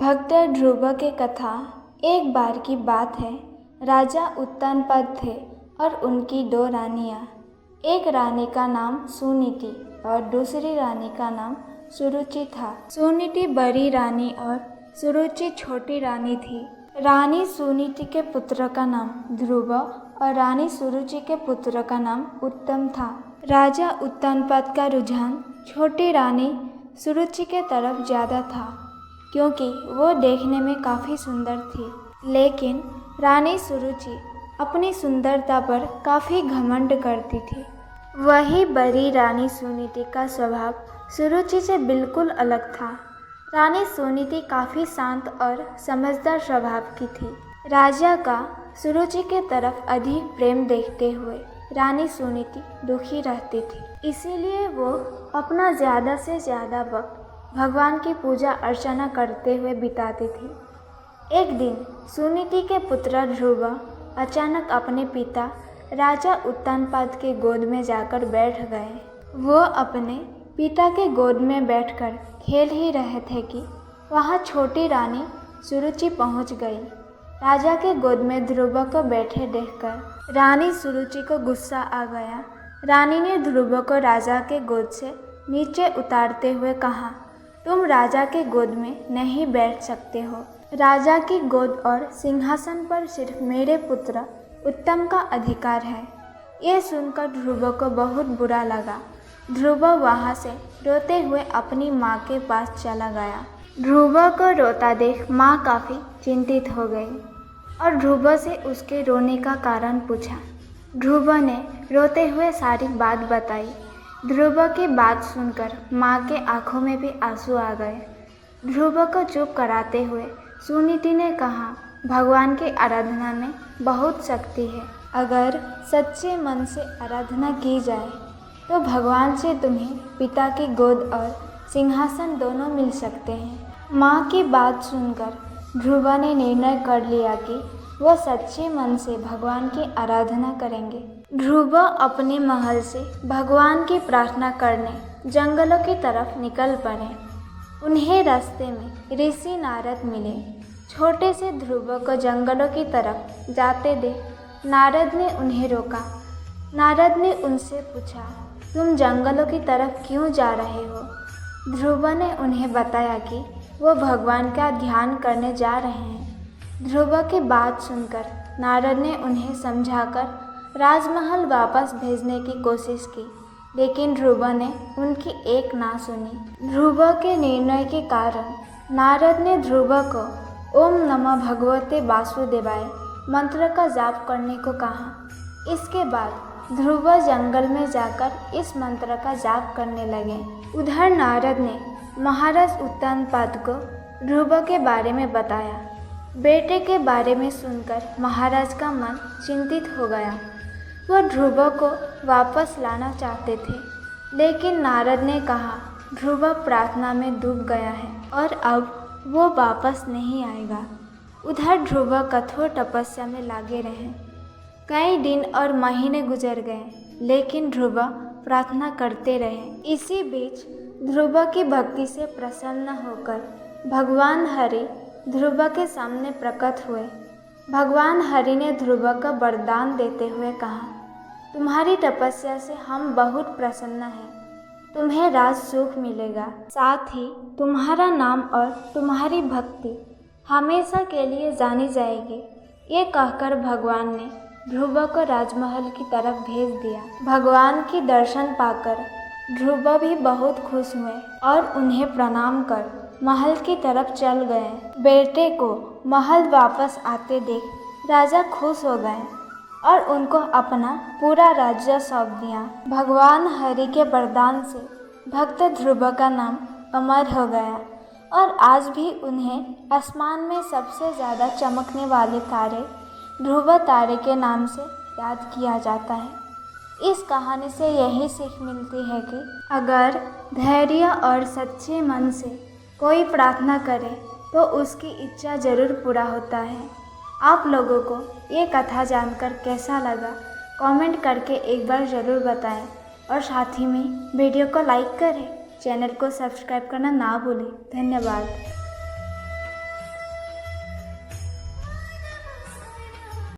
भक्त ध्रुव की कथा। एक बार की बात है, राजा उत्तानपाद थे और उनकी दो रानियाँ। एक रानी का नाम सुनीति और दूसरी रानी का नाम सुरुचि था। सुनीति बड़ी रानी और सुरुचि छोटी रानी थी। रानी सुनीति के पुत्र का नाम ध्रुव और रानी सुरुचि के पुत्र का नाम उत्तम था। राजा उत्तानपाद का रुझान छोटी रानी सुरुचि के तरफ ज़्यादा था, क्योंकि वो देखने में काफ़ी सुंदर थी। लेकिन रानी सुरुचि अपनी सुंदरता पर काफ़ी घमंड करती थी। वही बड़ी रानी सुनीति का स्वभाव सुरुचि से बिल्कुल अलग था। रानी सुनीति काफ़ी शांत और समझदार स्वभाव की थी। राजा का सुरुचि के तरफ अधिक प्रेम देखते हुए रानी सुनीति दुखी रहती थी। इसीलिए वो अपना ज़्यादा से ज़्यादा वक्त भगवान की पूजा अर्चना करते हुए बिताती थी। एक दिन सुनीति के पुत्र ध्रुव अचानक अपने पिता राजा उत्तानपाद के गोद में जाकर बैठ गए। वो अपने पिता के गोद में बैठकर खेल ही रहे थे कि वहाँ छोटी रानी सुरुचि पहुँच गई। राजा के गोद में ध्रुव को बैठे देखकर रानी सुरुचि को गुस्सा आ गया। रानी ने ध्रुव को राजा के गोद से नीचे उतारते हुए कहा, तुम राजा के गोद में नहीं बैठ सकते हो। राजा की गोद और सिंहासन पर सिर्फ मेरे पुत्र उत्तम का अधिकार है। ये सुनकर ध्रुव को बहुत बुरा लगा। ध्रुव वहाँ से रोते हुए अपनी माँ के पास चला गया। ध्रुव को रोता देख माँ काफ़ी चिंतित हो गई और ध्रुव से उसके रोने का कारण पूछा। ध्रुव ने रोते हुए सारी बात बताई। ध्रुव की बात सुनकर माँ के आंखों में भी आंसू आ गए। ध्रुव को चुप कराते हुए सुनीति ने कहा, भगवान की आराधना में बहुत शक्ति है। अगर सच्चे मन से आराधना की जाए तो भगवान से तुम्हें पिता की गोद और सिंहासन दोनों मिल सकते हैं। माँ की बात सुनकर ध्रुव ने निर्णय कर लिया कि वो सच्चे मन से भगवान की आराधना करेंगे। ध्रुव अपने महल से भगवान की प्रार्थना करने जंगलों की तरफ निकल पड़े। उन्हें रास्ते में ऋषि नारद मिले। छोटे से ध्रुव को जंगलों की तरफ जाते देख नारद ने उन्हें रोका। नारद ने उनसे पूछा, तुम जंगलों की तरफ क्यों जा रहे हो? ध्रुव ने उन्हें बताया कि वो भगवान का ध्यान करने जा रहे हैं। ध्रुव की बात सुनकर नारद ने उन्हें समझाकर राजमहल वापस भेजने की कोशिश की, लेकिन ध्रुव ने उनकी एक ना सुनी। ध्रुव के निर्णय के कारण नारद ने ध्रुव को ओम नमः भगवते वासुदेवाय मंत्र का जाप करने को कहा। इसके बाद ध्रुव जंगल में जाकर इस मंत्र का जाप करने लगे। उधर नारद ने महाराज उत्तानपाद को ध्रुव के बारे में बताया। बेटे के बारे में सुनकर महाराज का मन चिंतित हो गया। वो ध्रुव को वापस लाना चाहते थे, लेकिन नारद ने कहा, ध्रुव प्रार्थना में डूब गया है और अब वो वापस नहीं आएगा। उधर ध्रुव कठोर तपस्या में लगे रहे। कई दिन और महीने गुजर गए, लेकिन ध्रुव प्रार्थना करते रहे। इसी बीच ध्रुव की भक्ति से प्रसन्न होकर भगवान हरि ध्रुव के सामने प्रकट हुए। भगवान हरि ने ध्रुव का वरदान देते हुए कहा, तुम्हारी तपस्या से हम बहुत प्रसन्न हैं। तुम्हें राज सुख मिलेगा, साथ ही तुम्हारा नाम और तुम्हारी भक्ति हमेशा के लिए जानी जाएगी। ये कहकर भगवान ने ध्रुव को राजमहल की तरफ भेज दिया। भगवान की दर्शन पाकर ध्रुव भी बहुत खुश हुए और उन्हें प्रणाम कर महल की तरफ चल गए। बेटे को महल वापस आते देख राजा खुश हो गए और उनको अपना पूरा राज्य सौंप दिया। भगवान हरि के वरदान से भक्त ध्रुव का नाम अमर हो गया और आज भी उन्हें आसमान में सबसे ज़्यादा चमकने वाले तारे ध्रुव तारे के नाम से याद किया जाता है। इस कहानी से यही सीख मिलती है कि अगर धैर्य और सच्चे मन से कोई प्रार्थना करे तो उसकी इच्छा ज़रूर पूरा होता है। आप लोगों को ये कथा जानकर कैसा लगा कमेंट करके एक बार ज़रूर बताएं और साथ ही में वीडियो को लाइक करें, चैनल को सब्सक्राइब करना ना भूलें। धन्यवाद।